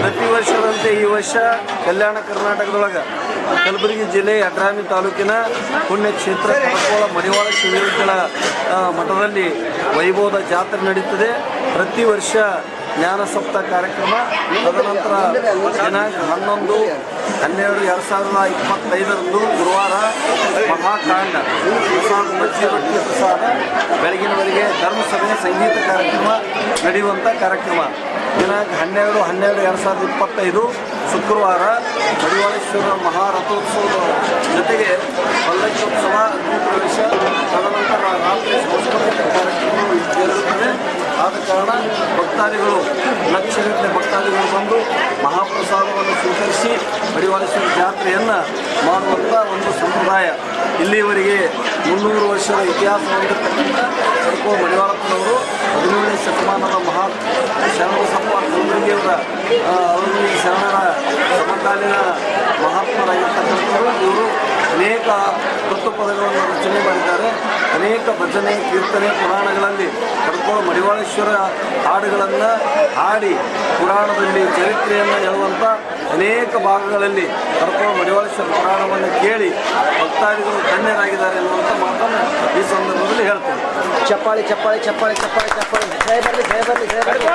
ಪ್ರತಿ ವರ್ಷದಂತೆ ಈ ವರ್ಷ ಕಲ್ಯಾಣ ಕರ್ನಾಟಕದೊಳಗೆ ಕಲಬುರಗಿ ಜಿಲ್ಲೆ ಯಡ್ರಾಮಿ ತಾಲೂಕಿನ ಪುಣ್ಯಕ್ಷೇತ್ರ ಕಡಕೋಳ ಮಡಿವಾಳ ಶಿವಲಿಂಗಗಳ ಮಠದಲ್ಲಿ ವೈಭವದ ಜಾತ್ರೆ ನಡೀತದೆ. ಪ್ರತಿ ವರ್ಷ ಜ್ಞಾನ ಸಪ್ತಾಹ ಕಾರ್ಯಕ್ರಮ, ತದನಂತರ ದಿನಾಂಕ 11/12/2025 ಗುರುವಾರ ಮಹಾಕಾಂಡ ಪ್ರಸಾದ, ಮಜ್ಜಿಗೆ ರೊಟ್ಟಿ ಪ್ರಸಾದ, ಬೆಳಗಿನವರೆಗೆ ಧರ್ಮಸಭೆ, ಸಂಗೀತ ಕಾರ್ಯಕ್ರಮ ನಡೆಯುವಂಥ ಕಾರ್ಯಕ್ರಮ. ದಿನಾಂಕ 12/12/2025 ಶುಕ್ರವಾರ ಮಡಿವಾಳೇಶ್ವರ ಮಹಾರಥೋತ್ಸವದ ಜೊತೆಗೆ ಪಲ್ಲಕ್ಕೋತ್ಸವ, ಪ್ರವೇಶ, ತದನಂತರ ರಾತ್ರಿ ಸಾಂಸ್ಕೃತಿಕ ಕಾರ್ಯಕ್ರಮಗಳು ಜರುಗುತ್ತದೆ. ಆದ ಕಾರಣ ಭಕ್ತಾದಿಗಳು, ಲಕ್ಷಗಟ್ಟಲೆ ಭಕ್ತಾದಿಗಳು ಬಂದು ಮಹಾಪ್ರಸಾದವನ್ನು ಸ್ವೀಕರಿಸಿ ಮಡಿವಾಳೇಶ್ವರ ಜಾತ್ರೆಯನ್ನು ಮಾಡುವಂಥ ಒಂದು ಸಂಪ್ರದಾಯ. ಇಲ್ಲಿಯವರೆಗೆ 300 ವರ್ಷದ ಇತಿಹಾಸ ಹೊಂದಿರತಕ್ಕಂಥ ಕಡಕೋಳ ಮಡಿವಾಳಪ್ಪನವರು 17ನೇ ಶತಮಾನದ ಮಹಾ ಶರಣಬಸಪ್ಪ ಕಲಬುರ್ಗಿಯವರ ಅವರಿಗೆ ಶರಣರ ಸಮಕಾಲೀನ ಮಹಾತ್ಮರಾಗಿರ್ತಕ್ಕಂಥವರು. ಇವರು ಅನೇಕ ತತ್ವಪದಗಳನ್ನು ರಚನೆ ಮಾಡಿದ್ದಾರೆ. ಅನೇಕ ಭಜನೆ, ಕೀರ್ತನೆ, ಪುರಾಣಗಳಲ್ಲಿ ಕಡಕೋಳ ಮಡಿವಾಳೇಶ್ವರ ಹಾಡುಗಳನ್ನು ಹಾಡಿ ಪುರಾಣದಲ್ಲಿ ಚರಿತ್ರೆಯನ್ನು ಹೇಳುವಂಥ ಅನೇಕ ಭಾಗಗಳಲ್ಲಿ ಕಡಕೋಳ ಮಡಿವಾಳೇಶ್ವರ ಪುರಾಣವನ್ನು ಕೇಳಿ ಭಕ್ತಾದಿಗಳು ಧನ್ಯರಾಗಿದ್ದಾರೆ ಎನ್ನುವಂಥ ಮಾತನ್ನು ಈ ಸಂದರ್ಭದಲ್ಲಿ ಹೇಳ್ತೇನೆ. ಚಪ್ಪಾಳಿ ಚಪ್ಪಾಳಿ ಚಪ್ಪಾಳಿ ಚಪ್ಪಾಳಿ ಚಪ್ಪಾಳಿ. ಜಯ ಬರಲಿ, ಜಯ ಬರಲಿ, ಜಯ ಬರಲಿ.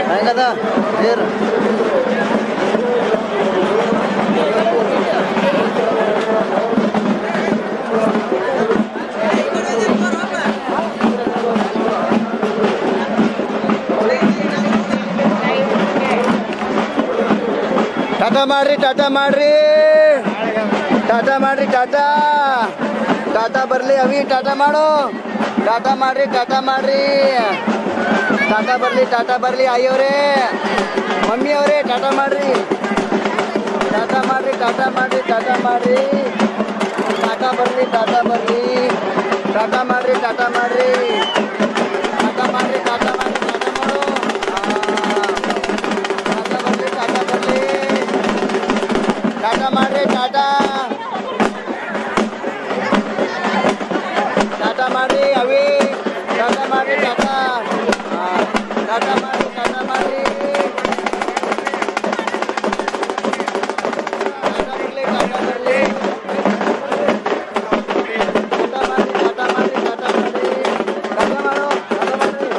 ಹೆಂಗದ ನೀರು? ಟಾಟಾ ಮಾಡ್ರಿ, ಟಾಟಾ ಮಾಡ್ರಿ, ಟಾಟಾ ಮಾಡ್ರಿ, ಟಾಟಾ ಟಾಟಾ ಬರಲಿ. ಅವಿ ಟಾಟಾ ಮಾಡು, ಟಾಟಾ ಮಾಡ್ರಿ, ಟಾಟಾ ಮಾಡ್ರಿ, ಟಾಟಾ ಬರಲಿ, ಟಾಟಾ ಬರಲಿ. ಆಯ್ಯವರೇ, ಮಮ್ಮಿ ಅವರೇ ಟಾಟಾ ಮಾಡ್ರಿ, ಟಾಟಾ ಮಾಡ್ರಿ, ಟಾಟಾ ಮಾಡ್ರಿ, ಟಾಟಾ ಮಾಡ್ರಿ, ಟಾಟಾ ಬರಲಿ, ಟಾಟಾ ಬರಲಿ, ಟಾಟಾ ಮಾಡ್ರಿ, ಟಾಟಾ ಮಾಡ್ರಿ, ಟಾಟಾ ಮಾಡ್ರಿ, ಟಾಟಾ ಮಾಡ್ರಿ, ಟಾಟಾ ಮಾಡು, ಟಾಟಾ ಬರಲಿ, ಟಾಟಾ ಬರಲಿ, ಟಾಟಾ ಮಾಡ್ರಿ, ಟಾಟಾ ಟಾಟಾ ಮಾಡ್ರಿ. ಅವಿ ಟಾಟಾ ಮಾಡ್ರಿ, ಟಾಟಾ ಟಾಟಾ ಮಾಡ್ರಿ, ಟಾಟಾ ಮಾಡ್ರಿ, ಟಾಟಾ ಬರಲಿ, ಟಾಟಾ ಬರಲಿ, ಟಾಟಾ ಮಾಡ್ರಿ, ಟಾಟಾ ಮಾಡ್ರಿ, ಟಾಟಾ ಮಾಡ್ರಿ, ಟಾಟಾ ಮಾಡು, ಟಾಟಾ ಮಾಡ್ರಿ,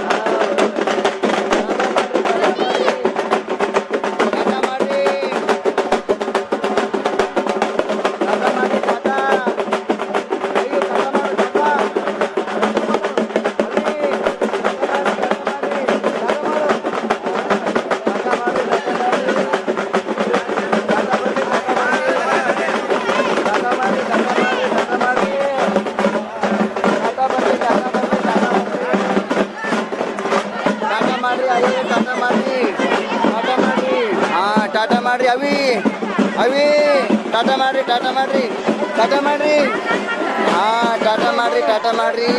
ಟಾಟಾ ಮಾಡ್ರಿ, ಟಾಟಾ ಮಾಡ್ರಿ, ಟಾಟಾ ಅಯ್ಯೋ ಟಾಟಾ ಮಾಡು, ಟಾಟಾ ಮಾಡ್ರಿ ಅವಿ ಅವಿ ಟಾಟಾ ಮಾಡ್ರಿ ಟಾಟಾ ಮಾಡ್ರಿ ಟಾಟಾ ಮಾಡ್ರಿ ಹಾಂ ಟಾಟಾ ಮಾಡ್ರಿ ಟಾಟಾ ಮಾಡ್ರಿ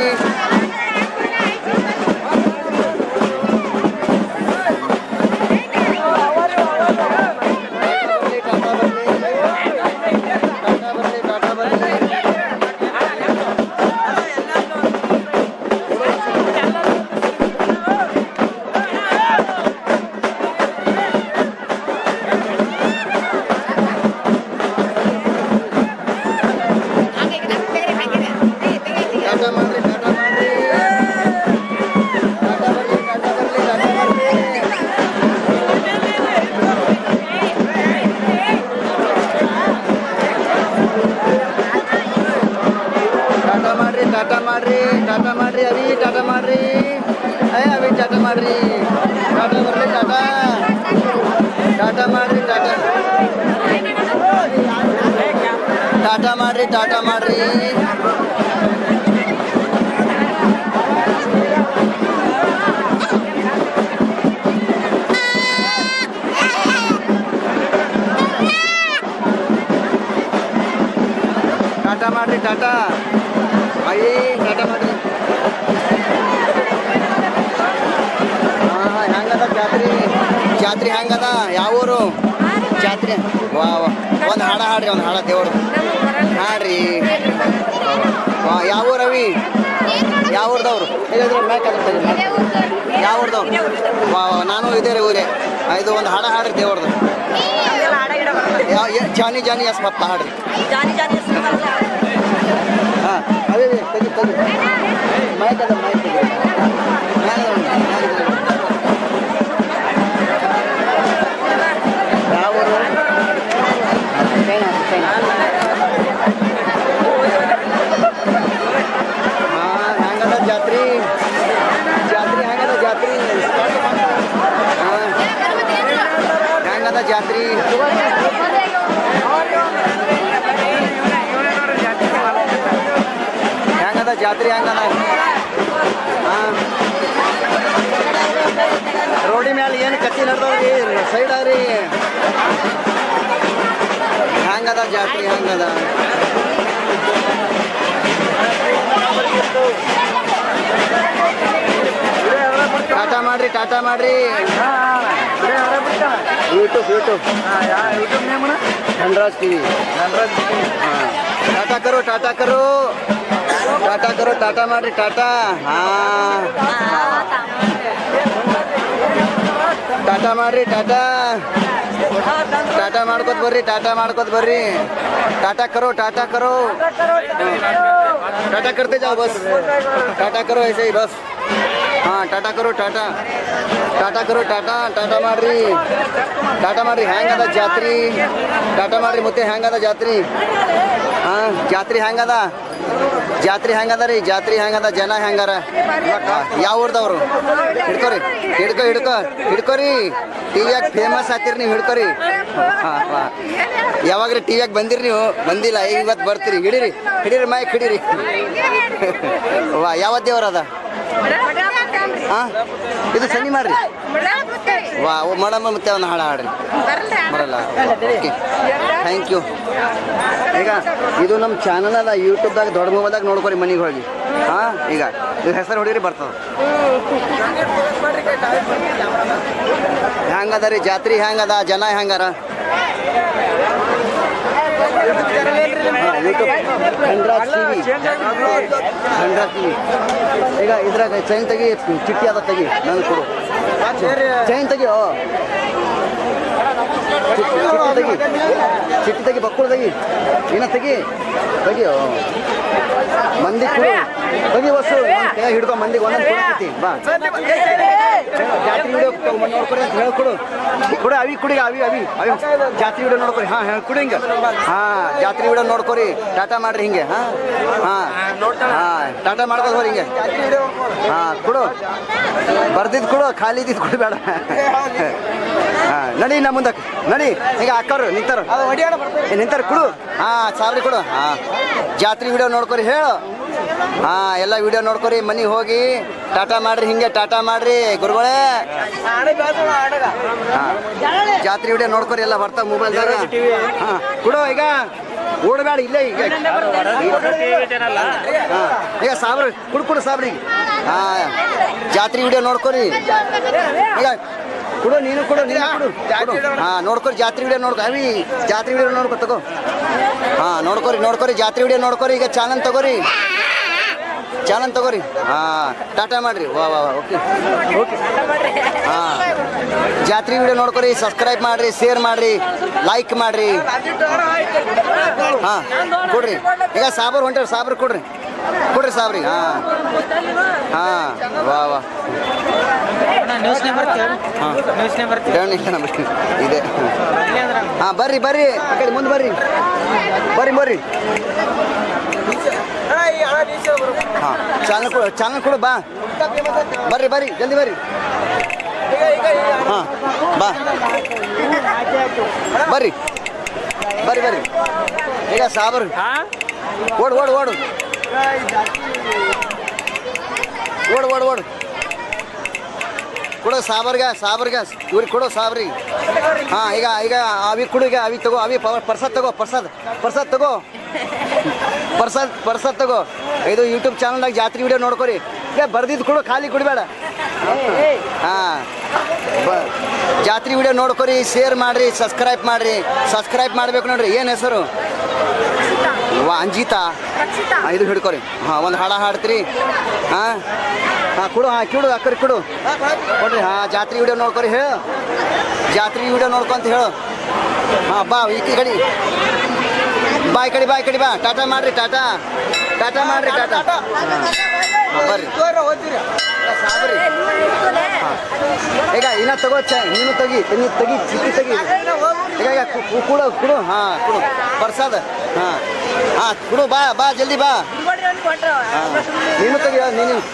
ಟಾಟಾ ಮಾಡ್ರಿ ಅವಿ ಟಾಟಾ ಮಾಡ್ರಿ ಅವಿ ಟಾಟಾ ಮಾಡ್ರಿ ಟಾಟಾ ಬರ್ಲಿ ಟಾಟಾ ಟಾಟಾ ಮಾಡ್ರಿ ಟಾಟಾ ಮಾಡ್ರಿ ಟಾಟಾ ಮಾಡ್ರಿ ಟಾಟಾ ಮಾಡ್ರಿ ಟಾಟಾ ಅಯ್ಯ ಟಾಟಾ ಮಾಡ್ರಿ ಹಾಂ ಹೆಂಗದ ಜಾತ್ರೆ ಹೆಂಗದ ಯಾವ ಊರು ಜಾತ್ರೆ ವಾ ಒಂದು ಹಾಡ ಹಾಡ್ರಿ ಒಂದು ಹಾಡ ದೇವ್ರು ಹಾಡ್ರಿ ವಾ ಯಾವ ಊರು ಅವಿ ಯಾವ ಊರ್ದವ್ರು ಯಾವ ಊರ್ದವ್ರು ವಾ ನಾನು ಇದೇ ರೀ ಊರೇ ಇದು ಒಂದು ಹಾಡ ಹಾಡ್ರಿ ದೇವ್ರದ್ದು ಯಾವ ಜಾನಿ ಜಾನಿ ಅಸ್ಮತ್ತ ಹಾಡ್ರಿ ಹಾಂ ಅದೇ ತೆಗಿ ಮೈಕದ ಯಾವ ಊರು ಹಾಂ ಹೆಂಗದ ಜಾತ್ರೆ ಹೆಂಗದ ಜಾತ್ರೆ ಹಾಂ ಹೆಂಗದ ಜಾತ್ರೆ ಹೆಂಗದ ಜಾತ್ರೆ ಹೆಂಗದ ಹಾಂ ರೋಡಿ ಮ್ಯಾಲೆ ಏನು ಕತ್ತಿ ನಡೆದವ್ರಿ ಸೈಡ್ ರೀ ಹೆಂಗದ ಜಾತ್ರೆ ಹೆಂಗದ ಟಾಟಾ ಮಾಡ್ರಿ ಯೂಟ್ಯೂಬ್ ಧನರಾಜ್ ಟಿವಿ ಹಾಂ ಟಾಟಾ ಕರೋ ಟಾಟಾ ಮಾಡ್ರಿ ಟಾಟಾ ಹಾಂ ಟಾಟಾ ಮಾಡ್ರಿ ಟಾಟಾ ಮಾಡ್ಕೋತ ಬರ್ರಿ ಟಾಟಾ ಕರೋ ಟಾಟಾ करते जाओ बस टाटा करो ऐसे ही बस हाँ टाटा करो टाटा ಮಾಡ್ರಿ ಹೆಂಗದ ಜಾತ್ರೆ ಟಾಟಾ ಮಾಡ್ರಿ ಮತ್ತೆ ಹೆಂಗದ ಜಾತ್ರೆ ಹಾಂ ಜಾತ್ರೆ ಹೆಂಗದ ರೀ ಜನ ಹೆಂಗಾರ ಯಾವ ಊರ್ದವ್ರು ಹಿಡ್ಕೋರಿ ಟಿವಿಯಾಗ ಫೇಮಸ್ ಆಗ್ತೀರಿ ನೀವು ಹಿಡ್ಕೋರಿ ಯಾವಾಗ್ರಿ ಟಿವಿಯಾಗ ಬಂದಿರಿ ನೀವು ಬಂದಿಲ್ಲ ಇವತ್ತು ಬರ್ತೀರಿ ಹಿಡೀರಿ ಮೈಕ್ ಹಿಡೀರಿ ವಾ ಯಾವ ದೇವ್ರದ ಹಾಂ ಇದು ಸನ್ನಿ ಮಾಡ್ರಿ ವಾ ಮಾಡಮ್ಮ ಮತ್ತೆ ಒಂದು ಹಾಡು ಹಾಡ್ರಿ ಬರಲ್ಲ ಓಕೆ ಥ್ಯಾಂಕ್ ಯು ಈಗ ಇದು ನಮ್ಮ ಚಾನಲ್ ಅದ ಯೂಟ್ಯೂಬ್ದಾಗ ದೊಡ್ಡ ಮೊಬೈಲ್ದಾಗ ನೋಡ್ಕೊರಿ ಮನೆಗೆ ಹೋಗಿ ಹಾಂ ಈಗ ಇದು ಹೆಸರು ಹೊಡೀರಿ ಬರ್ತದೆ ಹೆಂಗದ ರೀ ಜಾತ್ರೆ ಹೆಂಗದ ಜನ ಹೆಂಗಾರ ಯೂಟ್ಯೂಬ್ ಧನರಾಜ್ ಟಿವಿ ಈಗ ಇದ್ರಾಗ ಚೈನ್ ತೆಗಿ ಚಿಟ್ಟಿ ಅದ ತೆಗಿ ನಾನು ಕೊಡು ಚೈನ್ ತೆಗಿ ಚಿಟ್ಟಿ ತೆಗಿ ಬಕ್ಕುಳು ತೆಗಿ ಏನ ತೆಗಿಯೋ ಮಂದಿ ಕೊಡು ತೆಗಿ ವಸ್ತು ಹಿಡ್ಕೊ ಮಂದಿಗೆ ಒಂದೊಂದು ಕೊಡ್ತೈತಿ ಬಾ ಜಾತ್ರೆ ವಿಡಿಯೋ ನೋಡ್ಕೊರಿ ಅಂತ ಹೇಳ್ಕೊಡು ಅವಿ ಕುಡಿಗೆ ಅವಿ ಜಾತ್ರೆ ವಿಡಿಯೋ ನೋಡ್ಕೊರಿ ಹಾಂ ಕುಡಿ ಹಿಂಗೆ ಹಾಂ ಜಾತ್ರೆ ವಿಡಿಯೋ ನೋಡ್ಕೊರಿ ಟಾಟಾ ಮಾಡ್ರಿ ಹಿಂಗೆ ಹಾಂ ಟಾಟಾ ಮಾಡ್ಕೋದು ಹೋರಿ ಹಿಂಗೆ ಹಾಂ ಕೊಡು ಬರ್ದಿದ್ದು ಕೊಡು ಖಾಲಿ ಇದ್ದಿದ್ದು ಕೊಡಬೇಡ ಹಾಂ ನಡಿ ನಾ ಮುಂದಕ್ಕೆ ನಡಿ ಈಗ ಅಕ್ಕವ್ರು ನಿಂತಾರ ಕೊಡು ಹಾಂ ಸಾಬ್ರಿ ಕೊಡು ಹಾಂ ಜಾತ್ರೆ ವಿಡಿಯೋ ನೋಡ್ಕೊರಿ ಹೇಳು ಹಾಂ ಎಲ್ಲ ವಿಡಿಯೋ ನೋಡ್ಕೊರಿ ಮನೆಗೆ ಹೋಗಿ ಟಾಟಾ ಮಾಡ್ರಿ, ಹಿಂಗೆ ಟಾಟಾ ಮಾಡ್ರಿ ಗುರುಗಳೇ. ಜಾತ್ರೆ ವಿಡಿಯೋ ನೋಡ್ಕೊರಿ, ಎಲ್ಲ ಬರ್ತಾವ ಮೊಬೈಲ್ದಾಗ. ಹಾಂ ಕೊಡು, ಈಗ ಓಡಬೇಡ ಇಲ್ಲೇ. ಈಗ ಸಾಬ್ರ ಕುಡು ಸಾಬ್ರಿಗೆ. ಹಾಂ ಜಾತ್ರೆ ವಿಡಿಯೋ ನೋಡ್ಕೊರಿ. ಈಗ ಕೊಡು, ನೀನು ಕೊಡು. ಹಾಂ ನೋಡ್ಕೊರಿ, ಜಾತ್ರೆ ವಿಡಿಯೋ ನೋಡ್ಕೊ. ಅವಿ ಜಾತ್ರೆ ವಿಡಿಯೋ ನೋಡ್ಕೊ ತಗೋ. ಹಾಂ ನೋಡ್ಕೊರಿ ಜಾತ್ರೆ ವಿಡಿಯೋ ನೋಡ್ಕೊರಿ. ಈಗ ಚಾನಲ್ ತಗೋರಿ. ಹಾಂ ಟಾಟಾ ಮಾಡ್ರಿ. ವಾ ಓಕೆ. ಹಾಂ ಜಾತ್ರೆ ವಿಡಿಯೋ ನೋಡ್ಕೊರಿ, ಸಬ್ಸ್ಕ್ರೈಬ್ ಮಾಡ್ರಿ, ಶೇರ್ ಮಾಡ್ರಿ, ಲೈಕ್ ಮಾಡ್ರಿ. ಹಾಂ ಕೊಡ್ರಿ. ಈಗ ಸಾಬ್ರು ಹೊಂಟ್ರಿ, ಸಾಬ್ರು ಕೊಡ್ರಿ ಸಾಬ್ರಿಗೆ. ಹಾಂ ವಾ ಇದೆ. ಹಾಂ ಬರ್ರಿ ಆ ಕಡೆ ಮುಂದೆ ಬರ್ರಿ. ಹಾಂ ಚಾನಲ್ ಕೊಡು ಬಾ. ಬರ್ರಿ ಜಲ್ದಿ ಬರ್ರಿ. ಹಾಂ ಬಾ ಬರ್ರಿ. ಈಗ ಸಾಬ್ರು ಓಡು ಕೊಡು ಸಾಬ್ರಿಗೆ ಇವ್ರಿಗೆ ಕೊಡು ಸಾಬ್ರಿಗೆ. ಹಾಂ ಈಗ ಅವಿ ಕೊಡು. ಈಗ ಅವಿ ತಗೋ, ಅವಿ ಪ್ರಸಾದ್ ತಗೋ. ಪ್ರಸಾದ್ ತಗೋ. ಇದು ಯೂಟ್ಯೂಬ್ ಚಾನಲ್ದಾಗ ಜಾತ್ರೆ ವಿಡಿಯೋ ನೋಡ್ಕೊರಿ. ಈಗ ಬರ್ದಿದ್ದು ಕೊಡು, ಖಾಲಿ ಕುಡಿಬೇಡ. ಹಾಂ ಜಾತ್ರೆ ವಿಡಿಯೋ ನೋಡ್ಕೊರಿ, ಶೇರ್ ಮಾಡ್ರಿ, ಸಬ್ಸ್ಕ್ರೈಬ್ ಮಾಡ್ಬೇಕು ನೋಡ್ರಿ. ಏನು ಹೆಸರು? ಅಂಜಿತಾ. ಇದು ಹಿಡ್ಕೊರಿ. ಹಾಂ ಒಂದು ಹಾಡ ಹಾಡ್ತೀರಿ. ಹಾಂ ಕೊಡು. ಕಿಡು ಅಕ್ಕರಿ ಕೊಡು ಕೊಡ್ರಿ. ಹಾಂ ಜಾತ್ರೆ ವಿಡಿಯೋ ನೋಡ್ಕೊರಿ. ಹೇಳು ಜಾತ್ರೆ ವಿಡಿಯೋ ನೋಡ್ಕೊಂತ ಹೇಳು. ಹಾಂ ಬಾ ಈ ಕಡೆ ಬಾ. ಟಾಟಾ ಮಾಡ್ರಿ. ಟಾಟಾ ಬರ್ರಿ ಸಾಬ್ರಿ. ಈಗ ಇನ್ನ ತಗೋ, ನೀನು ತೆಗಿ ಚಿಕ್ಕಿ ತೆಗಿ. ಈಗ ಕೊಡು. ಹಾಂ ಕೊಡು ಪ್ರಸಾದ್. ಹಾಂ ಕೊಡು. ಬಾ ಜಲ್ದಿ ಬಾ. ನೀನು ತೆಗಿ,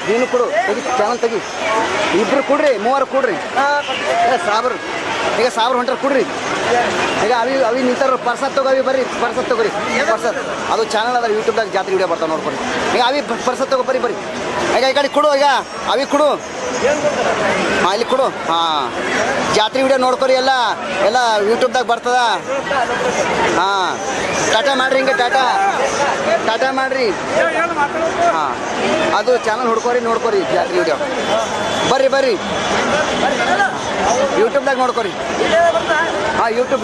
ನೀನು ಕೊಡು. ಚಾನಲ್ ತೆಗಿ. ಇಬ್ರು ಕೊಡ್ರಿ, ಮೂವರು ಕೊಡ್ರಿ. ಸಾಬ್ರು ಈಗ ಸಾಬ್ರು ಹೊಂಟಾರ ಕೊಡ್ರಿ. ಈಗ ಅವಿ ನಿಂತಾರ. ಪ್ರಸಾದ್ ತಗೋ. ಅವಿ ಬರ್ರಿ ಪ್ರಸಾದ್ ತಗೋರಿ. ಅದು ಚಾನಲ್ ಅದ ಯೂಟ್ಯೂಬ್ದಾಗ ಜಾತ್ರೆ ವಿಡಿಯೋ ಬರ್ತಾವೆ ನೋಡ್ಕೊರಿ. ಈಗ ಅವಿ ಪ್ರಸಾದ್ ತಗೋ. ಬರ್ರಿ. ಈಗ ಈ ಕಡೆ ಕೊಡು. ಈಗ ಅವಿ ಕೊಡು. ಹಾಂ ಇಲ್ಲಿ ಕೊಡು. ಹಾಂ ಜಾತ್ರೆ ವಿಡಿಯೋ ನೋಡ್ಕೊರಿ. ಎಲ್ಲ ಯೂಟ್ಯೂಬ್ದಾಗ ಬರ್ತದ. ಹಾಂ ಟಾಟಾ ಮಾಡ್ರಿ. ಹಿಂಗೆ ಟಾಟಾ ಮಾಡ್ರಿ. ಹಾಂ ಅದು ಚಾನಲ್ ನೋಡ್ಕೊರಿ ಜಾತ್ರೆ ವಿಡಿಯೋ. ಬರ್ರಿ ಯೂಟ್ಯೂಬ್ದಾಗ ನೋಡ್ಕೊರಿ. ಹಾಂ ಯೂಟ್ಯೂಬ್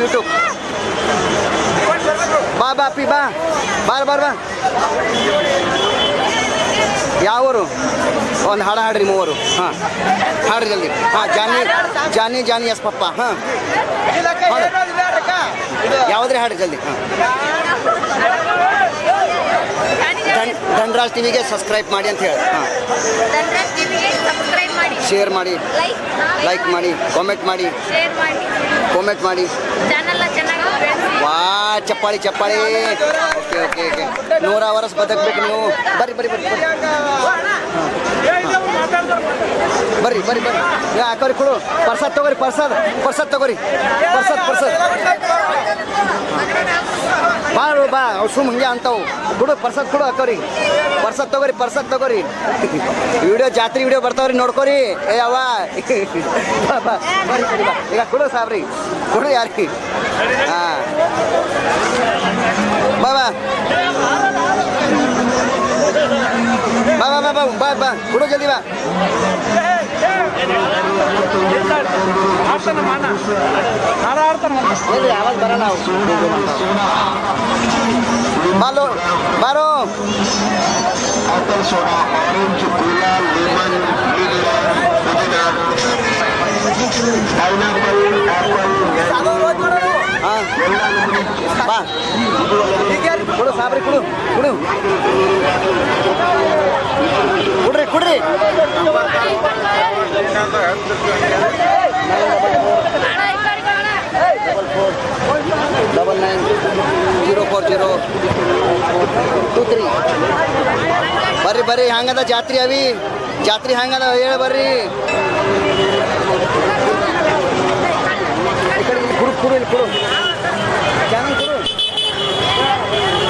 ಬಾ ಅಪ್ಪಿ ಬಾ. ಯಾವೂರು? ಒಂದು ಹಾಡು ಹಾಡ್ರಿ ಮೂವರು. ಹಾಂ ಹಾಡ್ರಿ ಜಲ್ದಿ. ಹಾಂ ಜಾನಿ ಎಸ್ ಪಪ್ಪ. ಹಾಂ ಯಾವುದ್ರಿ ಹಾಡ್ರಿ ಜಲ್ದಿ. ಹಾಂ ಧನ್ರಾಜ್ ಟಿವಿಗೆ ಸಬ್ಸ್ಕ್ರೈಬ್ ಮಾಡಿ ಅಂತ ಹೇಳಿ. ಹಾಂ ಶೇರ್ ಮಾಡಿ, ಲೈಕ್ ಮಾಡಿ, ಕಾಮೆಂಟ್ ಮಾಡಿ. ವಾ ಚಪ್ಪಾಳಿ. ಓಕೆ 100 ವರ್ಷ ಬದುಕಬೇಕು ನೀವು. ಬರ್ರಿ ಹಾಕೋರಿ. ಕೊಡು ಪ್ರಸಾದ್ ತಗೋರಿ. ಪ್ರಸಾದ್ ತಗೋರಿ. ಬಾ ಅವು ಸುಮ್ ಹಂಗೆ ಅಂತಾವು. ಕೊಡು ಪ್ರಸಾದ್ ಕೊಡು. ಹಾಕೋರಿ ಪ್ರಸಾದ್ ತಗೋರಿ. ವಿಡಿಯೋ ಜಾತ್ರೆ ವಿಡಿಯೋ ಬರ್ತಾವ್ರಿ ನೋಡ್ಕೋರಿ. ಅವ್ವ ಈಗ ಕೊಡು ಸಾಬ್ರಿ. ಕೊಡು ಯಾರಿಗೆ. ಹಾಂ ಬಾ ಕೊಡು ಜಲ್ದಿ ಬಾ. ಆವಾಜ ಬರಲ್ಲ. ಬಾರೋ ಬಾ ಕೊಡು ಸಾಬ್ರಿ. ಕೊಡ್ರಿ. 990402 ಬರ್ರಿ. ಹಂಗದ ಜಾತ್ರೆ ಅವಿ. ಜಾತ್ರೆ ಹಂಗದ ಹೇಳಿ ಬರ್ರಿ. ಕೊಡು ಚಾನಲ್ ಕೊಡು.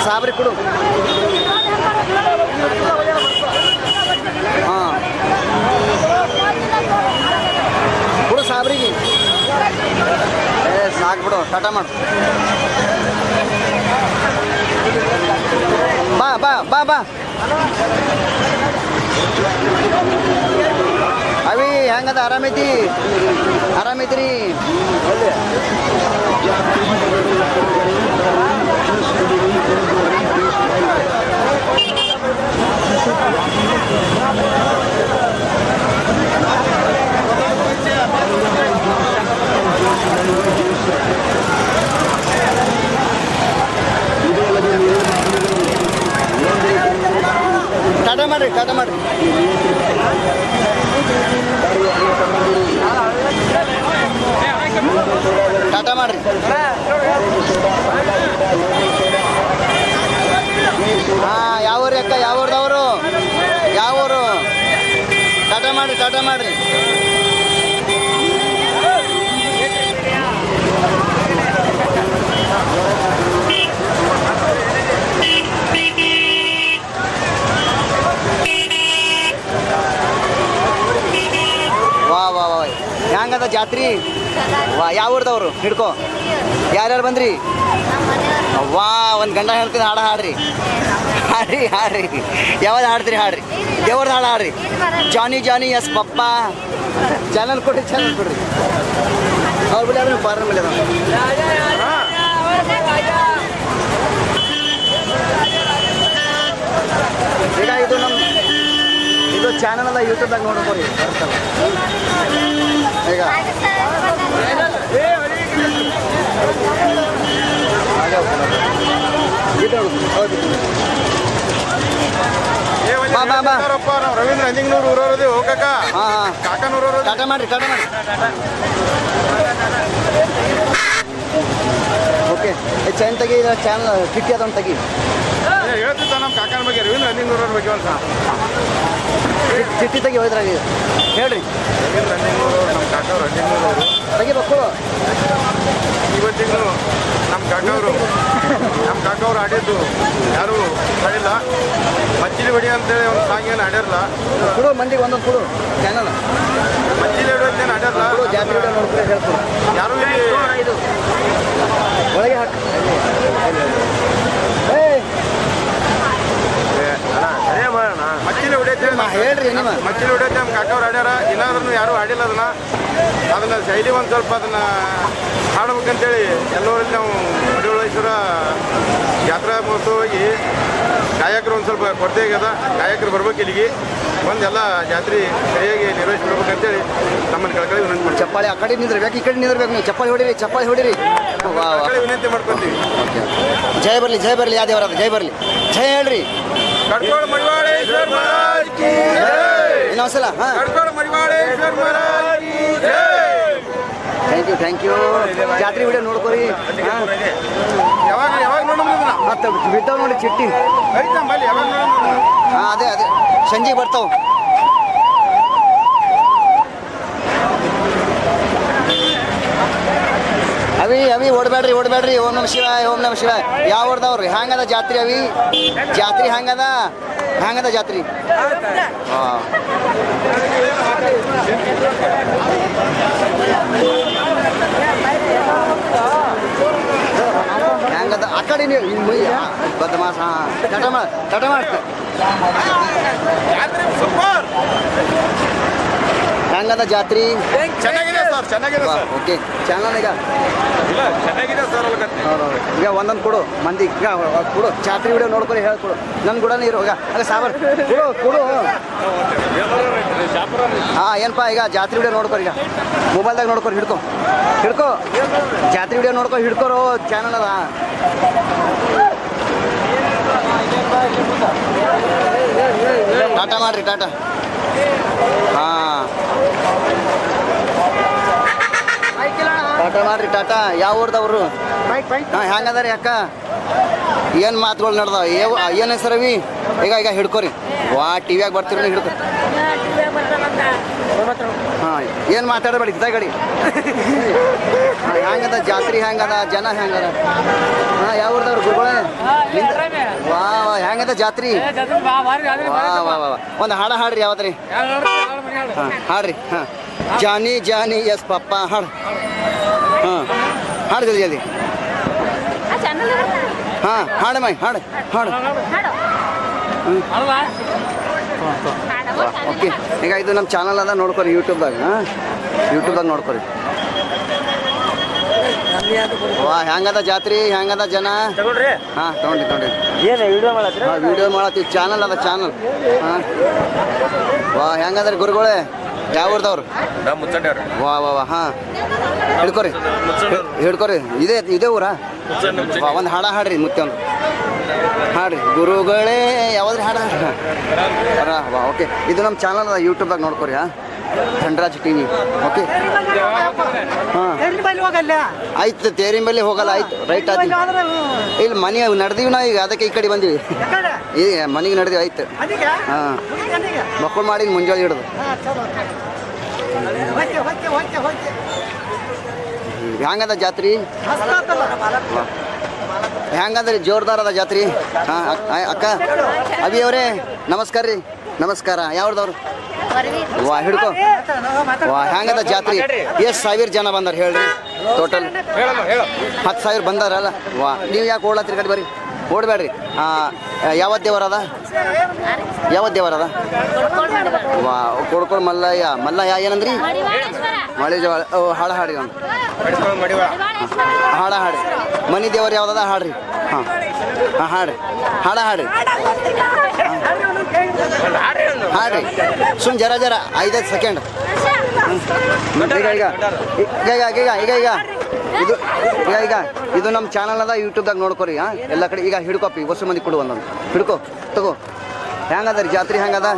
ಸಾಬ್ರಿ ಕೊಡು. ಹಾಂ ಟಾಟಾ ಮಾಡು. ಬಾ ಬಾ ಬಾ ಬಾ ಅವಿ ಹೆಂಗದ ಆರಾಮೈತಿ? ಆರಾಮೈತ್ರಿ? ಟಾಟಾ ಮಾಡ್ರಿ, ಟಾಟಾ ಮಾಡ್ರಿ. ಟಾಟಾ ಮಾಡ್ರಿ. ಹಾಂ, ಯಾವ ಊರು ಅಕ್ಕ? ಯಾವ ಊರ್ದವರು? ಯಾವ ಊರು? ಟಾಟಾ ಮಾಡ್ರಿ, ಟಾಟಾ ಮಾಡ್ರಿ. ವಾ ವಾ ವಾ ಹೆಂಗದ ಜಾತ್ರಿ? ವಾ, ಯಾವ ಊರ್ದವ್ರು? ಹಿಡ್ಕೊ. ಯಾರ್ಯಾರು ಬಂದ್ರಿ? ವಾ, ಒಂದು ಗಂಡ ಹೇಳ್ತೀನಿ, ಹಾಡ ಹಾಡ್ರಿ. ಹಾಡ್ರಿ ಹಾಡ್ರಿ. ಯಾವ್ದು ಹಾಡ್ತೀರಿ? ಹಾಡ್ರಿ. ದೇವ್ರದ್ದು ಹಾಡು ಹಾಡ್ರಿ. ಜಾನಿ ಜಾನಿ ಎಸ್ ಪಪ್ಪ. ಚಾನಲ್ ಕೊಡ್ರಿ, ಚಾನಲ್ ಕೊಡ್ರಿ. ಅವ್ರ ಬಿಡಿ ಆದ್ರೆ ಪಾರ ಮೇಲೆ ಈಗ ಇದು ಇದು ಚಾನಲ್ ಅಲ್ಲ, ಯೂಟ್ಯೂಬ್ದಾಗ ನೋಡ್ಕೊರಿ. ಈಗ ರವೀಂದ್ರ ಅಂಜಿಂಗ್ನೂರು ಊರವ್ರದೇ ಹೋಗಕ್ಕ. ಹಾಂ ಹಾಂ, ಕಾಕನೂರವ್ರು. ಟಾಟಾ ಮಾಡ್ರಿ, ಟಾಟಾ ಮಾಡ್ರಿ. ಓಕೆ, ಚೈನ್ ತೆಗಿ, ಚಾನಲ್ ಫಿಟ್ಟಿ ಅದೊಂದು ತೆಗಿ. ಹೇಳ್ತಿದ್ದ ನಮ್ಮ ಕಾಕನ ಬಗ್ಗೆ, ರವೀಂದ್ರ ಅಂಜಿಂಗ್ನೂರವ್ರ ಬಗ್ಗೆ ಒಂದು ಚಿಟ್ಟಿ ತೆಗಿ ಹೋಯ್ದ್ರಾಗ ಹೇಳ್ರಿ. ರವೀಂದ್ರ ಅಂಜಿಂಗ್ನೂರು ನಮ್ಮ ಕಾಕವ್ರು ಅಂಜಿಂಗ್ನೂರವರು ತೆಗಿಬೇಕು. ಇವತ್ತಿಗೂ ನಮ್ಮ ಕಾಕವ್ರು ಆಡಿದ್ದು ಯಾರು ಆಡಿಲ್ಲ. ಮಚ್ಚಿಲಿ ಹೊಡಿ ಅಂತೇಳಿ ಒಂದು ಸಾಂಗ್ ಏನು ಆಡಿರಲ್ಲ. ಕೊಡು ಮಂದಿಗೆ ಒಂದೊಂದು ಕೊಡು ಚಾನಲ್. ಮಚ್ಚಿಲಿ ಹೊಡಿಯೋದೇನು ಆಡಿರಲ್ಲ. ಜಾತ್ರೆ ವಿಡಿಯೋ ನೋಡ್ಕೊಂಡು ಹೇಳ್ಕೊಡು. ಯಾರು ಇಲ್ಲಿ ಒಳಗೆ ಹಾಕಿ. ಮಚ್ಚಿಲಿ ಹೊಡಿಯೋದೇ ಹೇಳ್ರಿ ನಿಮ್ಮ ಮಚ್ಚಿಲಿ ಹೊಡಿಯೋದೇ ನಮ್ಮ ಕಾಕವ್ರು ಆಡ್ಯಾರ. ಇನ್ನಾದ್ರೂ ಯಾರು ಆಡಿಲ್ಲ. ಅದನ್ನ ಶೈಲಿ ಒಂದು ಸ್ವಲ್ಪ ಅದನ್ನ ಹಾಡ್ಬೇಕಂತೇಳಿ ಎಲ್ಲರಲ್ಲಿ ನಾವು ಮಡಿವಳೇಶ್ವರ ಜಾತ್ರಾ ಮಹೋತ್ಸವವಾಗಿ ಗಾಯಕರು ಒಂದು ಸ್ವಲ್ಪ ಕೊರತೆ ಆಗ್ಯದ. ಗಾಯಕರು ಬರ್ಬೇಕು ಇಲ್ಲಿಗೆ, ಒಂದೆಲ್ಲ ಜಾತ್ರೆ ಸರಿಯಾಗಿ ನಿರ್ವಹಿಸ್ಬಿಡ್ಬೇಕಂತೇಳಿ ನಮ್ಮನ್ನು ಕಳ್ಕಳಿ ವಿನಂತಿ ಮಾಡ್ತೀವಿ. ಚಪ್ಪಾಳಿ ಆ ಕಡೆ ನಿಂದಿರ್ಬೇಕು, ಈ ಕಡೆ ನಿಂದಿರ್ಬೇಕು. ನೀವು ಚಪ್ಪಾಳಿ ಹೊಡಿರಿ, ಚಪ್ಪಾಳಿ ಹೊಡಿರಿ. ವಿನಂತಿ ಮಾಡ್ಕೊತೀವಿ. ಜಯ ಬರಲಿ, ಜಯ ಬರಲಿ. ಯಾವ ದೇವರಾದ ಜಯ ಬರಲಿ. ಜಯ ಹೇಳ್ರಿ. ಕಡ್ಕೋಳ ಮಡಿವಾಳೇಶ್ವರ ಮಹಾರಾಜ್ ಕಿ ಜೈ. ಇನ್ನೊಂದ್ಸಲ. ಹಾಂ, ಕಡ್ಕೋಳ ಮಡಿವಾಳೇಶ್ವರ ಮಹಾರಾಜ್ ಕಿ ಜೈ. Thank you. ಜಾತ್ರೆ ವಿಡಿಯೋ ನೋಡ್ಕೊರಿ. ಯಾವಾಗ ನೋಡೋಣ ಮತ್ತೆ ಬಿದ್ದಾವ ನೋಡಿ ಚಿಟ್ಟಿ. ಯಾವಾಗ ನೋಡೋಣ. ಹಾಂ, ಅದೇ ಸಂಜೆಗೆ ಬರ್ತಾವ. ಅವಿ ಓಡಬೇಡ್ರಿ, ಓಂ ನಮ ಶಿವಾಯ, ಓಂ ನಮ ಶಿವಾಯ. ಯಾವ ಊರ್ದವ್ರು? ಹ್ಯಾಂಗದ ಜಾತ್ರೆ ಅವಿ? ಜಾತ್ರೆ ಹ್ಯಾಂಗದ ಜಾತ್ರೆ? ಹಾಂ, ಹ್ಯಾಂಗದ ಆ ಕಡೆ ನೀವು ಬದಮಾಸ. ಟಾಟಾ ಮಾಡ್ತ ಹ್ಯಾಂಗದ ಜಾತ್ರೆ? ಚೆನ್ನಾಗಿದೆ ಸರ್, ಚೆನ್ನಾಗಿದೆ ಸರ್. ಓಕೆ, ಚಾನಲ್ ಈಗ ಇಲ್ಲ ಚೆನ್ನಾಗಿದೆ ಸರ್. ಈಗ ಒಂದೊಂದು ಕೊಡು ಮಂದಿ. ಈಗ ಕೊಡು, ಜಾತ್ರೆ ವಿಡಿಯೋ ನೋಡ್ಕೊಂಡು ಹೇಳ್ಕೊಡು. ನನ್ನ ಕೂಡ ನೀರು ಈಗ ಅಲ್ಲ ಸಾಬರ್ ಕೊಡು. ಹಾಂ, ಏನಪ್ಪ ಈಗ ಜಾತ್ರೆ ವಿಡಿಯೋ ನೋಡ್ಕೊರಿ. ಈಗ ಮೊಬೈಲ್ದಾಗ ನೋಡ್ಕೊರಿ. ಹಿಡ್ಕೊ ಜಾತ್ರೆ ವಿಡಿಯೋ ನೋಡ್ಕೊ. ಹಿಡ್ಕೊರು ಚಾನಲ್ ಅದ. ಟಾಟಾ ಮಾಡ್ರಿ, ಟಾಟಾ. ಹಾಂ, ಟಾಟಾ ಮಾಡ್ರಿ, ಟಾಟಾ. ಯಾವ ಊರ್ದವ್ರು? ಹಾಂ, ಹೆಂಗದ ರೀ ಅಕ್ಕ? ಏನು ಮಾತುಗಳು ನಡೆದಾವ? ಏನು ಹೆಸರು ಅವಿ? ಈಗ ಹಿಡ್ಕೊರಿ. ವಾ, ಟಿವಿಯಾಗ ಬರ್ತೀರಿ, ಹಿಡ್ಕೊ. ಹಾಂ, ಏನು ಮಾತಾಡಬೇಡಿ ಗಿಡಗಡಿ. ಹೆಂಗದ ಜಾತ್ರೆ? ಹೆಂಗದ ಜನ? ಹೆಂಗದ? ಹಾಂ, ಯಾವ ಊರ್ದವ್ರು ಗುರುಗಳೇ? ವಾ, ಹೆಂಗದ ಜಾತ್ರೆ? ವಾ, ಒಂದು ಹಾಡ ಹಾಡ್ರಿ. ಯಾವ್ದ್ರಿ? ಹಾಂ, ಹಾಡ್ರಿ. ಹಾಂ, ಜಾನಿ ಜಾನಿ ಎಸ್ ಪಪ್ಪ ಹಾಡು. ಹಾಂ, ಹಾಡು ಜಲ್ದಿ ಜಲ್ದಿ. ಹಾಂ ಹಾಡು ಮೈ ಹಾಡು ಹಾಡು. ಓಕೆ ಈಗ ಇದು ನಮ್ಮ ಚಾನಲ್ ಅದ ನೋಡ್ಕೊರಿ ಯೂಟ್ಯೂಬ್ದಾಗ. ಯೂಟ್ಯೂಬ್ದಾಗ ನೋಡ್ಕೊರಿ. ವಾ ಹೆಂಗದ ಜಾತ್ರೆ ಹೆಂಗದ ಜನ. ಹಾಂ ತೊಗೊಂಡಿ ಏನು ವಿಡಿಯೋ ಮಾಡತ್ತೀರ? ಹಾಂ ವಿಡಿಯೋ ಮಾಡತ್ತೀವಿ. ಚಾನಲ್ ಅದ ಚಾನಲ್. ಹಾಂ ವಾ ಹೆಂಗದ್ರಿ ಗುರುಗಳೇ? ಯಾವ ಊರ್ದವ್ರು? ವಾ ವಾ ವಾ ಹಾಂ ಹಿಡ್ಕೊರಿ ಹಿಡ್ಕೊರಿ. ಇದೇ ಊರಾ? ವಾ ಒಂದು ಹಾಡ ಹಾಡ್ರಿ ಮುತ್ತೆ ಒಂದು ಹಾಡ್ರಿ ಗುರುಗಳೇ. ಯಾವ್ದ್ರಿ ಹಾಡು ಹಾಡ್ರಿ? ವಾ ಓಕೆ ಇದು ನಮ್ಮ ಚಾನಲ್ ಅದ ಯೂಟ್ಯೂಬ್ದಾಗ ನೋಡ್ಕೊರಿ. ಹಾಂ ಧನರಾಜ್ ಟಿವಿ. ಓಕೆ ಹಾಂ ಆಯ್ತು. ತೇರಿನ ಬಲ್ಲಿ ಹೋಗಲ್ಲ. ಆಯ್ತು ರೈಟ್ ಆಯ್ತು. ಇಲ್ಲಿ ಮನೆ ನಡೆದೀವಿ ನಾವು ಈಗ, ಅದಕ್ಕೆ ಈ ಕಡೆ ಬಂದೀವಿ. ಈಗ ಮನೆಗೆ ನಡೆದೀವಿ. ಆಯ್ತು ಹಾಂ ಮಕ್ಕಳು ಮಾಡಿ ಮುಂಜಾನೆ ಹಿಡಿದು. ಹೆಂಗದ ಜಾತ್ರೆ? ಹೆಂಗಂದ್ರಿ? ಜೋರ್ದಾರ್ ಅದ ಜಾತ್ರೆ. ಹಾಂ ಅಕ್ಕ ಅಭಿ ಅವರೇ ನಮಸ್ಕಾರ ರೀ. ನಮಸ್ಕಾರ. ಯಾವ್ದವ್ರು? ವಾ ಹಿಡ್ಕೊ. ವಾ ಹೆಂಗದ ಜಾತ್ರೆ? ಎಷ್ಟು ಸಾವಿರ ಜನ ಬಂದಾರ ಹೇಳ್ರಿ ಟೋಟಲ್? 10,000 ಬಂದಾರಲ್ಲ. ವಾ ನೀವು ಯಾಕೆ ಓಡ್ಲತ್ತೀರಿ? ಕಡೆ ಬರ್ರಿ, ಓಡಬೇಡ್ರಿ. ಯಾವತ್ತು ದೇವರದ? ಯಾವತ್ತು ದೇವರದ? ವಾ ಕೊಡ್ಕೊಳ್ ಮಲ್ಲಯ್ಯ. ಮಲ್ಲಯ್ಯ ಏನಂದ್ರಿ? ಮಳೆ ಜವಾಳ. ಓ ಹಾಡು ಹಾಡಿ ಅವ್ನು ಹಾಡ ಹಾಡಿ. ಮನಿ ದೇವರು ಯಾವ್ದದ ಹಾಡ್ರಿ. ಹಾಂ ಹಾಂ ಹಾಡ್ರಿ ಹಾಡ ಹಾಡ್ರಿ ಹಾಡ್ರಿ. ಸುಮ್ ಜರ 5 ಸೆಕೆಂಡ್. ಈಗ ಈಗ ಈಗ ಈಗ ಈಗ ಈಗ ಇದು ಈಗ ಇದು ನಮ್ಮ ಚಾನಲ್ ಅದ ಯೂಟ್ಯೂಬ್ದಾಗ ನೋಡ್ಕೊರಿ. ಹಾಂ ಎಲ್ಲ ಕಡೆ ಈಗ ಹಿಡ್ಕೊಪ್ಪಿ. ಹೊಸ ಮಂದಿ ಕೊಡು ಒಂದೊಂದು ಹಿಡ್ಕೊ ತಗೋ. ಹೆಂಗದ ರೀ ಜಾತ್ರೆ? ಹೆಂಗದ?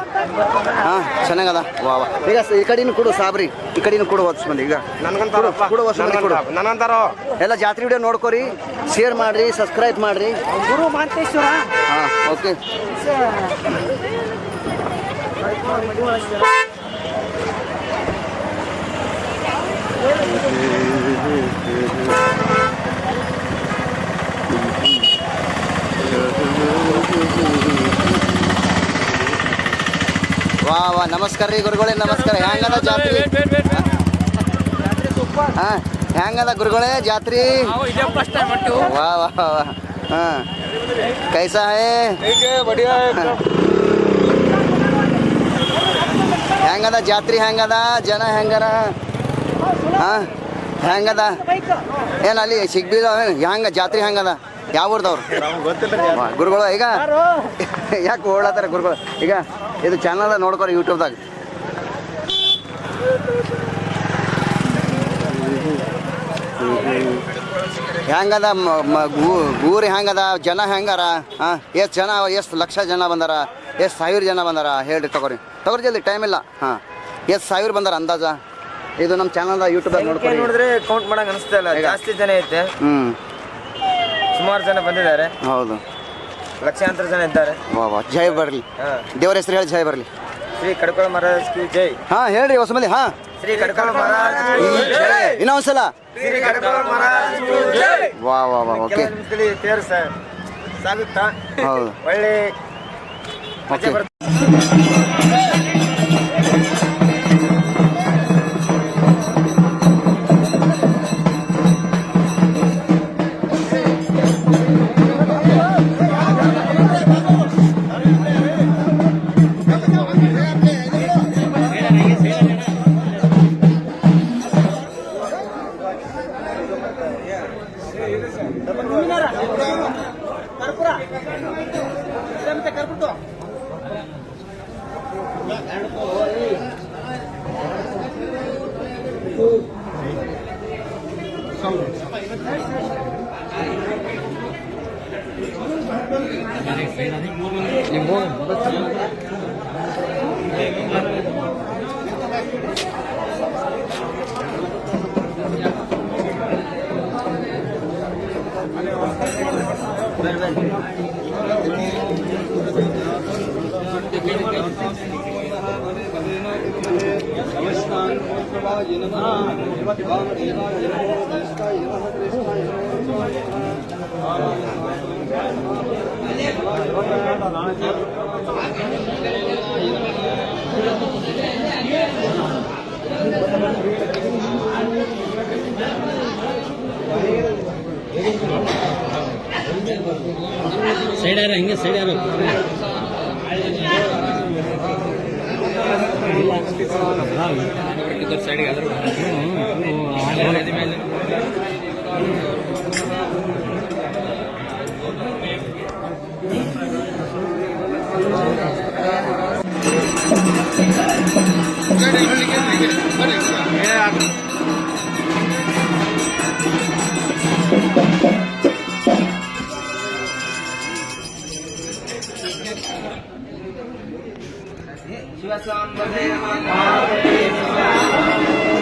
ಹಾಂ ಚೆನ್ನಾಗದ. ವಾ ವಾ ಈಗ ಈ ಕಡೆನೂ ಕೊಡು ಸಾಬ್ರಿ. ಈ ಕಡೆನೂ ಕೊಡು ಹೊಸ ಮಂದಿ. ಈಗ ಕೊಡು ಹೊಸ ಮಂದಿ ಕೊಡು. ಎಲ್ಲ ಜಾತ್ರೆ ವಿಡಿಯೋ ನೋಡ್ಕೊರಿ. ಶೇರ್ ಮಾಡಿರಿ, ಸಬ್ಸ್ಕ್ರೈಬ್ ಮಾಡಿರಿ. ಗುರು ಮಾಂತೇಶ್ವರ. ಹಾಂ ಓಕೆ. ವಾ ವಾ ನಮಸ್ಕಾರ ರೀ ಗುರುಗಳೇ. ನಮಸ್ಕಾರ. ಹೆಂಗದ ಜಾತ್ರೆ? ಹಾಂ ಹೆಂಗದ ಗುರುಗಳೇ ಜಾತ್ರೆ? ವಾ ವಾ ವಾ ಹಾಂ ಕೈಸಾ ಹೇ? ಹೆಂಗದ ಜಾತ್ರೆ? ಹೆಂಗದ ಜನ? ಹೆಂಗದ? ಹಾಂ ಹೆಂಗದ? ಏನು ಅಲ್ಲಿ ಸಿಗ್ಬಿದ? ಹೆಂಗ ಜಾತ್ರೆ? ಹೆಂಗದ? ಯಾವ ಊರ್ದವ್ರು ಗುರುಗಳು? ಈಗ ಯಾಕೆ ಓಡಾತಾರೆ ಗುರುಗಳು? ಈಗ ಇದು ಚಾನಲ್ ನೋಡ್ಕೊರಿ ಯೂಟ್ಯೂಬ್ದಾಗ. ಹೆಂಗದ ಊರು? ಹೆಂಗದ ಜನ? ಹೆಂಗಾರ? ಹಾಂ ಎಷ್ಟು ಜನ? ಎಷ್ಟು ಲಕ್ಷ ಜನ ಬಂದಾರ? ಎಷ್ಟು ಸಾವಿರ ಜನ ಬಂದಾರ ಹೇಳ್ರಿ. ತಗೋರಿ ಜಲ್ದಿ, ಟೈಮ್ ಇಲ್ಲ. ಹಾಂ ಎಷ್ಟು ಸಾವಿರ ಬಂದಾರ ಅಂದಾಜ? ಇದು ನಮ್ಮ ಚಾನಲ್ ಯೂಟ್ಯೂಬ್ದಾಗ ನೋಡ್ಕೊರಿ. ನೋಡಿದ್ರೆ ಕೌಂಟ್ ಮಾಡಕ್ ಅನಿಸ್ತಾ ಇಲ್ಲ. ಜಾಸ್ತಿ ಜನ ಐತೆ. ಸುಮಾರು ಜನ ಬಂದಿದ್ದಾರೆ. ಹೌದು ಲಕ್ಷಾಂತರ ಜನ ಇದ್ದಾರೆ. ವಾ ವಾ ಜೈ ಬರಲಿ. ದೇವರ ಹೆಸರು ಹೇಳಿ ಜೈ ಬರಲಿ. ಶ್ರೀ ಕಡ್ಕೊಳ ಮಹಾರಾಜ್ ಕಿ ಜೈ. ಹಾಂ ಹೇಳ್ರಿ ಹೊಸ ಮಂದಿ. ಹಾಂ ಶ್ರೀ ಕಡ್ಕೊಳ ಮಹಾರಾಜ್ ಇನ್ನೊಂದ್ಸಲ. ಶ್ರೀ ಕಡ್ಕೊಳ ಮಹಾರಾಜ್ ಜೈ. ವಾ ವಾ ವಾ ಓಕೆ. ತೇರು ಸಾಗುತ್ತಾ ಹೌದು ಒಳ್ಳೆ ಓಕೆ. Thank you. ಯಾರು ಹಿಂಗೆ ಸೈಡ್ ಯಾರು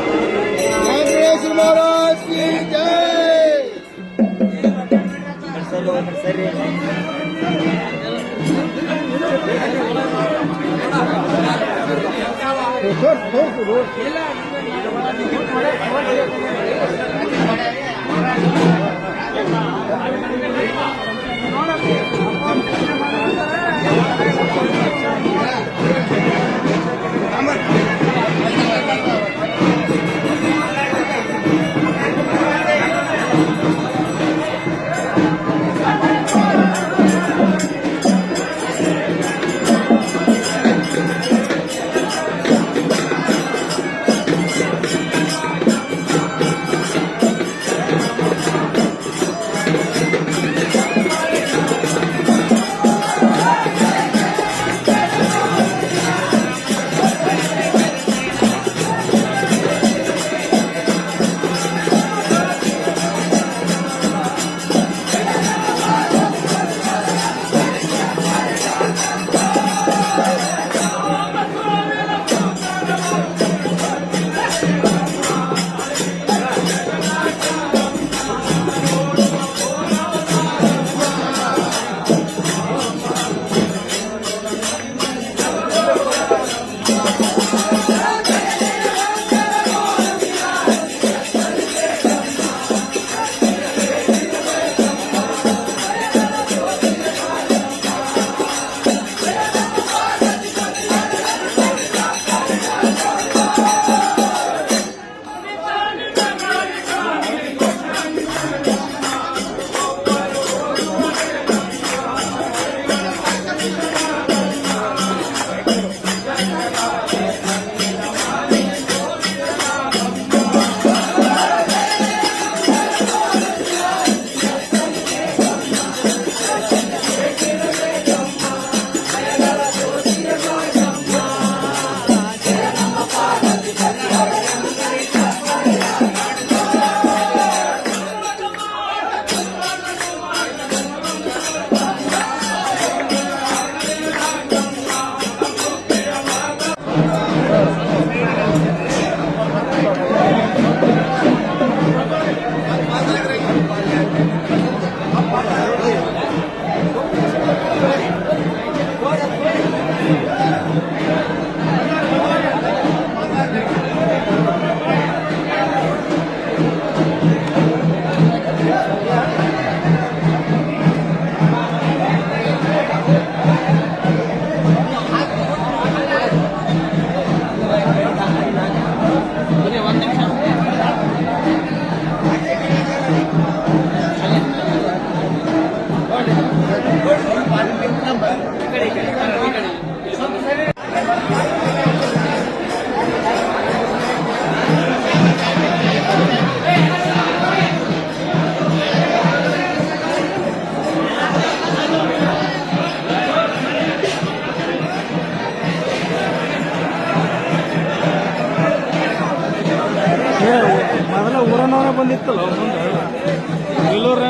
कांग्रेस महाराज की जय। ಮೊದಲ ಊರನವರ ಬಂದಿತ್ತಲ್ಲ ಮುಂದೆ ಎಲ್ಲೂರ